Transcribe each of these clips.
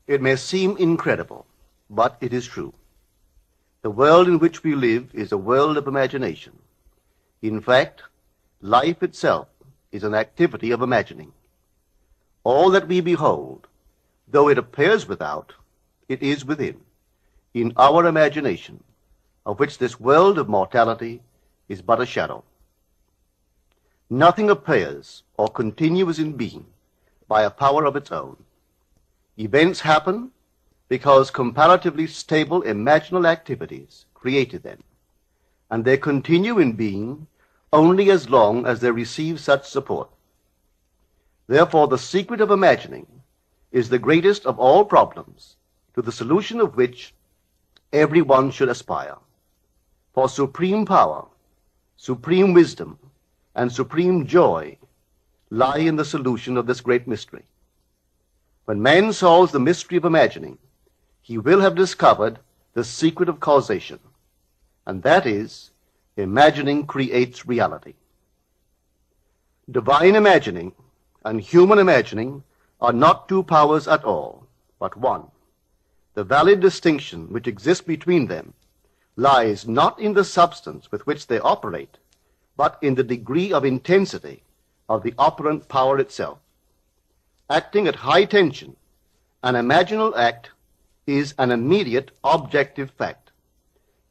It may seem incredible, but it is true. The world in which we live is a world of imagination. In fact, life itself is an activity of imagining. All that we behold, though it appears without, it is within, in our imagination, of which this world of mortality is but a shadow. Nothing appears or continues in being by a power of its own. Events happen because comparatively stable imaginal activities created them, and they continue in being only as long as they receive such support. Therefore, the secret of imagining is the greatest of all problems, to the solution of which everyone should aspire. For supreme power, supreme wisdom, and supreme joy lie in the solution of this great mystery. When man solves the mystery of imagining, he will have discovered the secret of causation, and that is, imagining creates reality. Divine imagining and human imagining are not two powers at all, but one. The valid distinction which exists between them lies not in the substance with which they operate, but in the degree of intensity of the operant power itself. Acting at high tension, an imaginal act is an immediate objective fact.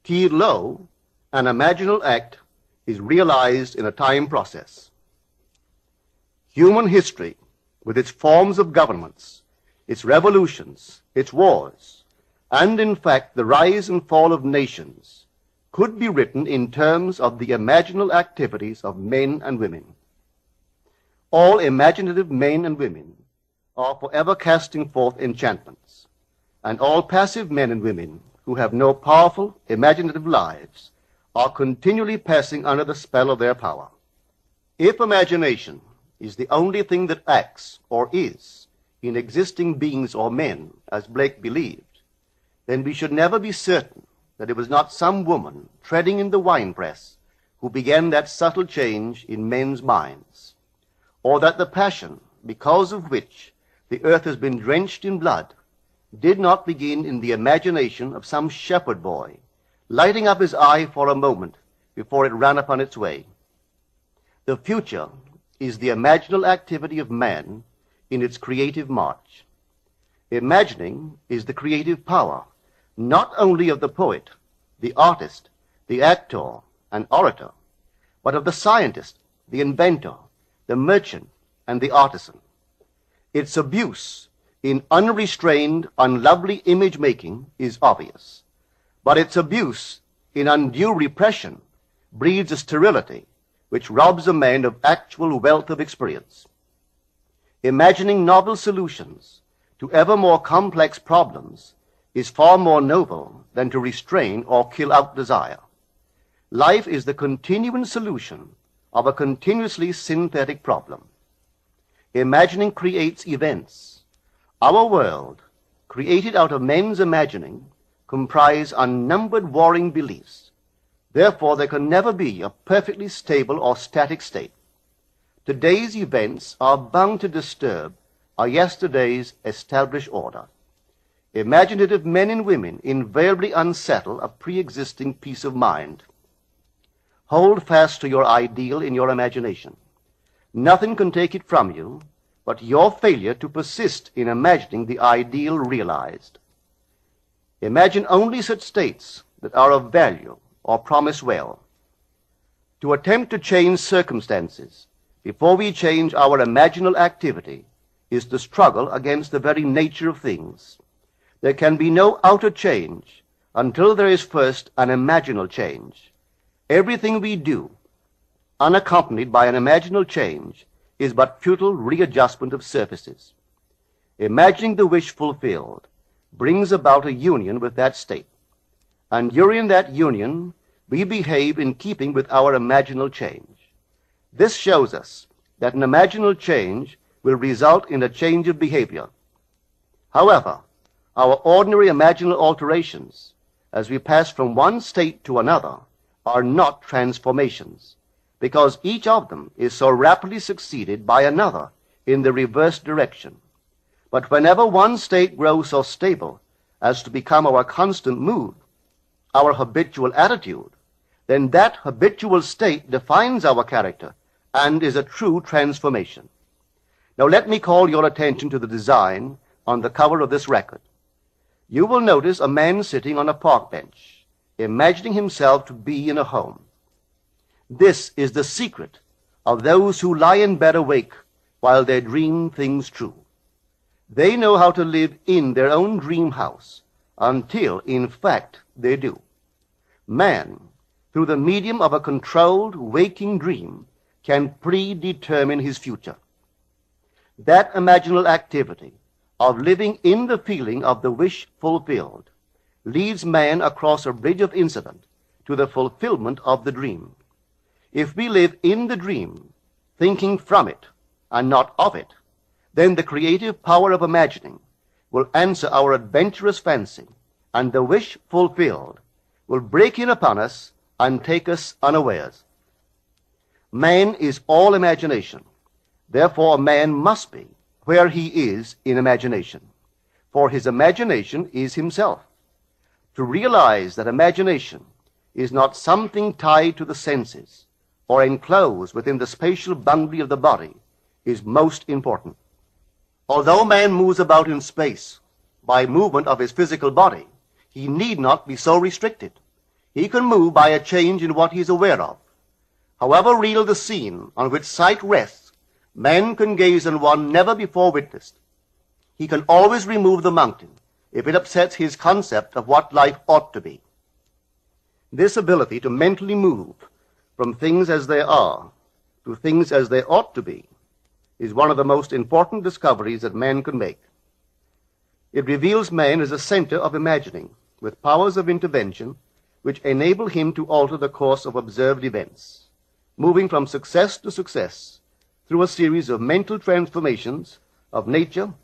Keyed low, an imaginal act is realized in a time process. Human history, with its forms of governments, its revolutions, its wars, and in fact the rise and fall of nations, could be written in terms of the imaginal activities of men and women. All imaginative men and women are forever casting forth enchantments, and all passive men and women who have no powerful, imaginative lives are continually passing under the spell of their power. If imagination is the only thing that acts, or is, in existing beings or men, as Blake believed, then we should never be certain that it was not some woman treading in the winepress who began that subtle change in men's minds, or that the passion, because of which the earth has been drenched in blood, did not begin in the imagination of some shepherd boy, lighting up his eye for a moment before it ran upon its way. The future is the imaginal activity of man in its creative march. Imagining is the creative power, not only of the poet, the artist, the actor, and orator, but of the scientist, the inventor, the merchant, and the artisan. Its abuse in unrestrained, unlovely image-making is obvious, but its abuse in undue repression breeds a sterility which robs a man of actual wealth of experience. Imagining novel solutions to ever more complex problems is far more noble than to restrain or kill out desire. Life is the continuing solution of a continuously synthetic problem. Imagining creates events. Our world, created out of men's imagining, comprise unnumbered warring beliefs. Therefore, there can never be a perfectly stable or static state. Today's events are bound to disturb our yesterday's established order. Imaginative men and women invariably unsettle a pre-existing peace of mind. Hold fast to your ideal in your imagination. Nothing can take it from you but your failure to persist in imagining the ideal realized. Imagine only such states that are of value or promise well. To attempt to change circumstances before we change our imaginal activity is to struggle against the very nature of things. There can be no outer change until there is first an imaginal change. Everything we do, unaccompanied by an imaginal change, is but futile readjustment of surfaces. Imagining the wish fulfilled brings about a union with that state, and during that union we behave in keeping with our imaginal change. This shows us that an imaginal change will result in a change of behavior. However, our ordinary imaginal alterations, as we pass from one state to another, are not transformations, because each of them is so rapidly succeeded by another in the reverse direction. But whenever one state grows so stable as to become our constant mood, our habitual attitude, then that habitual state defines our character and is a true transformation. Now let me call your attention to the design on the cover of this record. You will notice a man sitting on a park bench, imagining himself to be in a home. This is the secret of those who lie in bed awake while they dream things true. They know how to live in their own dream house until, in fact, they do. Man, through the medium of a controlled waking dream, can predetermine his future. That imaginal activity of living in the feeling of the wish fulfilled leads man across a bridge of incident to the fulfillment of the dream. If we live in the dream, thinking from it and not of it, then the creative power of imagining will answer our adventurous fancy, and the wish fulfilled will break in upon us and take us unawares. Man is all imagination. Therefore, a man must be where he is in imagination, for his imagination is himself. To realize that imagination is not something tied to the senses or enclosed within the spatial boundary of the body is most important. Although man moves about in space by movement of his physical body, he need not be so restricted. He can move by a change in what he is aware of. However real the scene on which sight rests, man can gaze on one never before witnessed. He can always remove the mountain if it upsets his concept of what life ought to be. This ability to mentally move from things as they are to things as they ought to be is one of the most important discoveries that man can make. It reveals man as a center of imagining, with powers of intervention which enable him to alter the course of observed events, moving from success to success through a series of mental transformations of nature,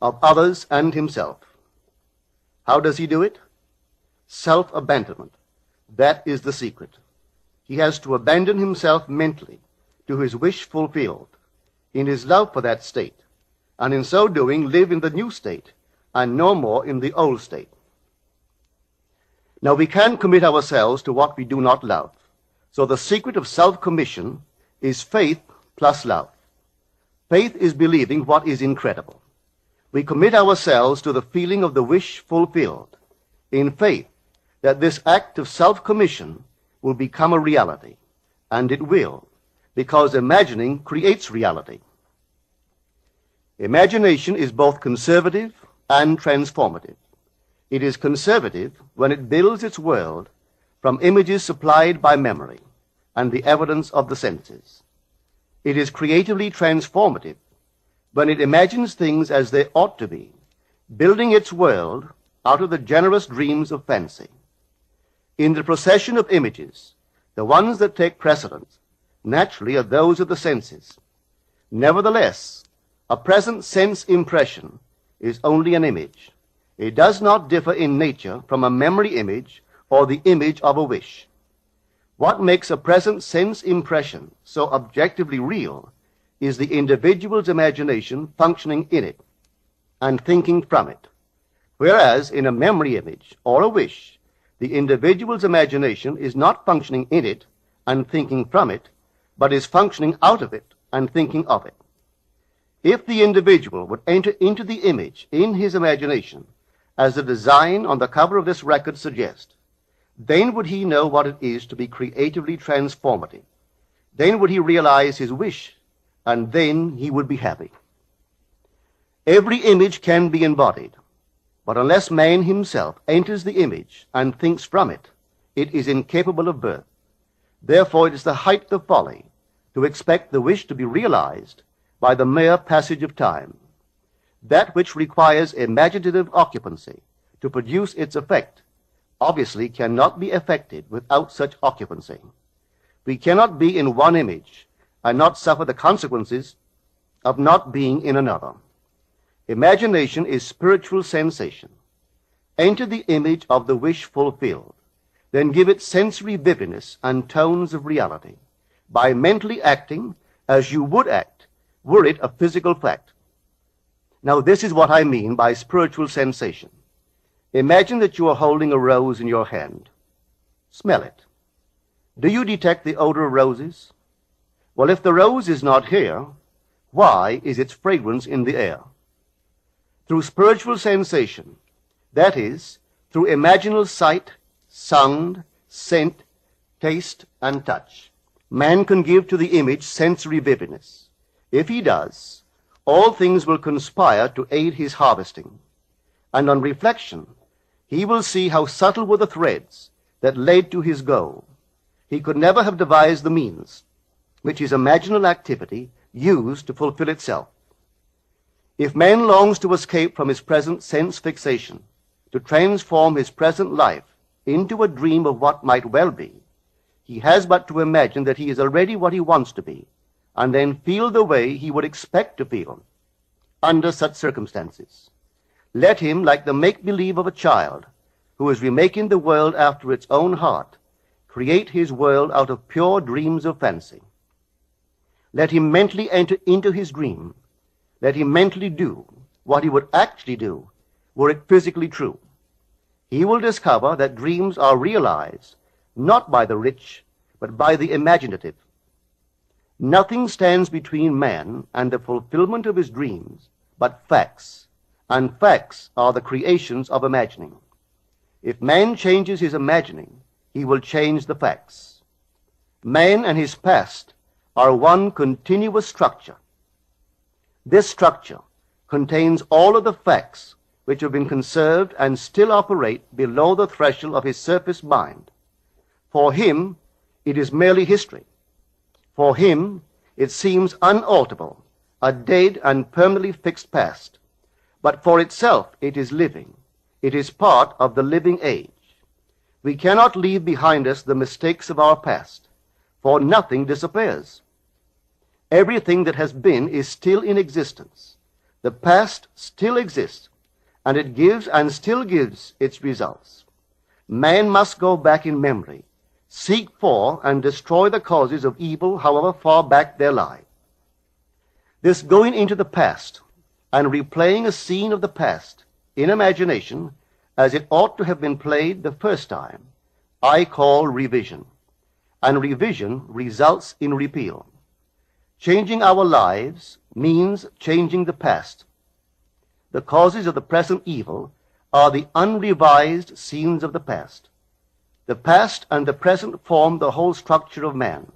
of others, and himself. How does he do it? Self-abandonment. That is the secret. He has to abandon himself mentally to his wish fulfilled, in his love for that state, and in so doing live in the new state and no more in the old state. Now we can commit ourselves to what we do not love. So the secret of self-commission is faith plus love. Faith is believing what is incredible. We commit ourselves to the feeling of the wish fulfilled, in faith that this act of self-commission will become a reality, and it will, because imagining creates reality. Imagination is both conservative and transformative. It is conservative when it builds its world from images supplied by memory and the evidence of the senses. It is creatively transformative when it imagines things as they ought to be, building its world out of the generous dreams of fancy. In the procession of images, the ones that take precedence naturally are those of the senses. Nevertheless, a present sense impression is only an image. It does not differ in nature from a memory image or the image of a wish. What makes a present sense impression so objectively real is the individual's imagination functioning in it and thinking from it, whereas in a memory image or a wish, the individual's imagination is not functioning in it and thinking from it, but is functioning out of it and thinking of it. If the individual would enter into the image in his imagination, as the design on the cover of this record suggests, then would he know what it is to be creatively transformative. Then would he realize his wish, and then he would be happy. Every image can be embodied, but unless man himself enters the image and thinks from it, it is incapable of birth. Therefore, it is the height of folly to expect the wish to be realized by the mere passage of time. That which requires imaginative occupancy to produce its effect obviously cannot be effected without such occupancy. We cannot be in one image and not suffer the consequences of not being in another. Imagination is spiritual sensation. Enter the image of the wish fulfilled, then give it sensory vividness and tones of reality by mentally acting as you would act were it a physical fact. Now, this is what I mean by spiritual sensation. Imagine that you are holding a rose in your hand. Smell it. Do you detect the odor of roses? Well, if the rose is not here, why is its fragrance in the air? Through spiritual sensation, that is, through imaginal sight, sound, scent, taste, and touch, man can give to the image sensory vividness. If he does, all things will conspire to aid his harvesting. And on reflection, he will see how subtle were the threads that led to his goal. He could never have devised the means which his imaginal activity used to fulfill itself. If man longs to escape from his present sense fixation, to transform his present life into a dream of what might well be, he has but to imagine that he is already what he wants to be, and then feel the way he would expect to feel under such circumstances. Let him, like the make-believe of a child who is remaking the world after its own heart, create his world out of pure dreams of fancy. Let him mentally enter into his dream. Let him mentally do what he would actually do were it physically true. He will discover that dreams are realized not by the rich, but by the imaginative. Nothing stands between man and the fulfillment of his dreams but facts, and facts are the creations of imagining. If man changes his imagining, he will change the facts. Man and his past are one continuous structure. This structure contains all of the facts which have been conserved and still operate below the threshold of his surface mind. For him, it is merely history. For him, it seems unalterable, a dead and permanently fixed past. But for itself, it is living. It is part of the living age. We cannot leave behind us the mistakes of our past, for nothing disappears. Everything that has been is still in existence. The past still exists, and it gives and still gives its results. Man must go back in memory, seek for and destroy the causes of evil, however far back they lie. This going into the past and replaying a scene of the past in imagination as it ought to have been played the first time, I call revision. And revision results in repeal. Changing our lives means changing the past. The causes of the present evil are the unrevised scenes of the past. The past and the present form the whole structure of man.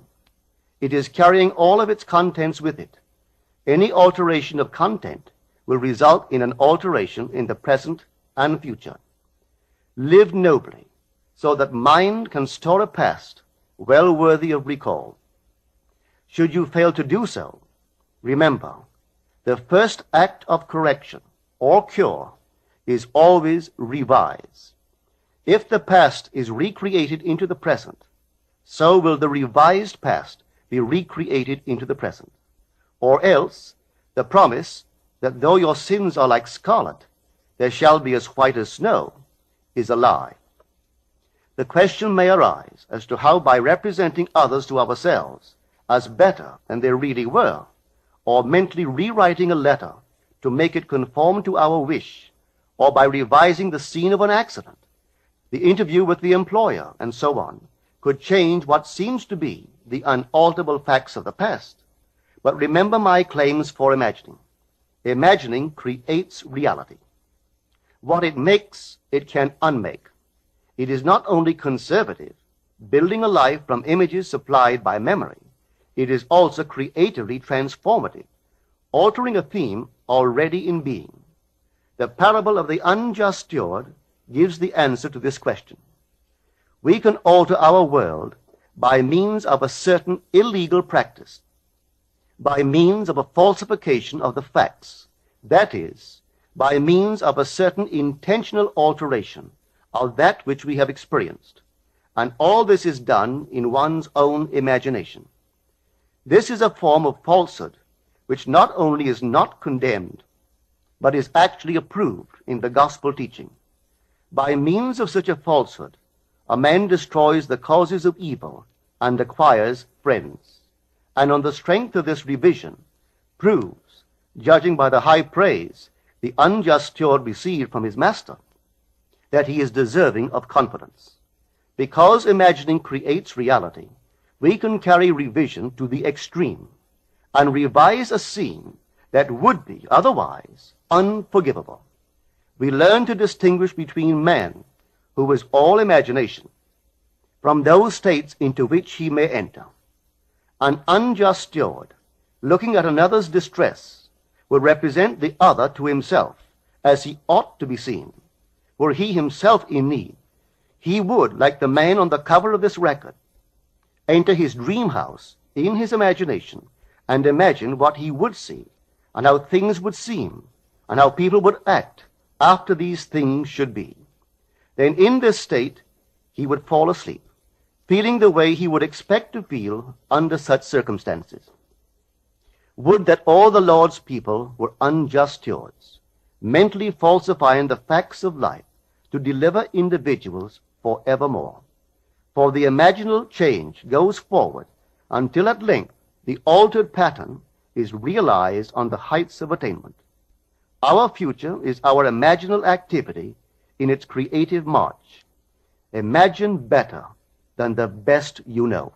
It is carrying all of its contents with it. Any alteration of content will result in an alteration in the present and future. Live nobly, so that mind can store a past well worthy of recall. Should you fail to do so, remember, the first act of correction or cure is always revise. If the past is recreated into the present, so will the revised past be recreated into the present. Or else, the promise that though your sins are like scarlet, they shall be as white as snow, is a lie. The question may arise as to how, by representing others to ourselves as better than they really were, or mentally rewriting a letter to make it conform to our wish, or by revising the scene of an accident, the interview with the employer, and so on, could change what seems to be the unalterable facts of the past. But remember my claims for imagining. Imagining creates reality. What it makes, it can unmake. It is not only conservative, building a life from images supplied by memory. It is also creatively transformative, altering a theme already in being. The parable of the unjust steward gives the answer to this question. We can alter our world by means of a certain illegal practice, by means of a falsification of the facts, that is, by means of a certain intentional alteration of that which we have experienced. And all this is done in one's own imagination. This is a form of falsehood which not only is not condemned, but is actually approved in the gospel teaching. By means of such a falsehood, a man destroys the causes of evil and acquires friends. And on the strength of this revision, proves, judging by the high praise the unjust steward received from his master, that he is deserving of confidence. Because imagining creates reality, we can carry revision to the extreme and revise a scene that would be otherwise unforgivable. We learn to distinguish between man, who is all imagination, from those states into which he may enter. An unjust steward, looking at another's distress, would represent the other to himself as he ought to be seen. Were he himself in need, he would, like the man on the cover of this record, enter his dream house in his imagination and imagine what he would see and how things would seem and how people would act after these things should be. Then in this state he would fall asleep, feeling the way he would expect to feel under such circumstances. Would that all the Lord's people were unjust stewards, mentally falsifying the facts of life to deliver individuals forevermore. For the imaginal change goes forward until at length the altered pattern is realized on the heights of attainment. Our future is our imaginal activity in its creative march. Imagine better than the best you know.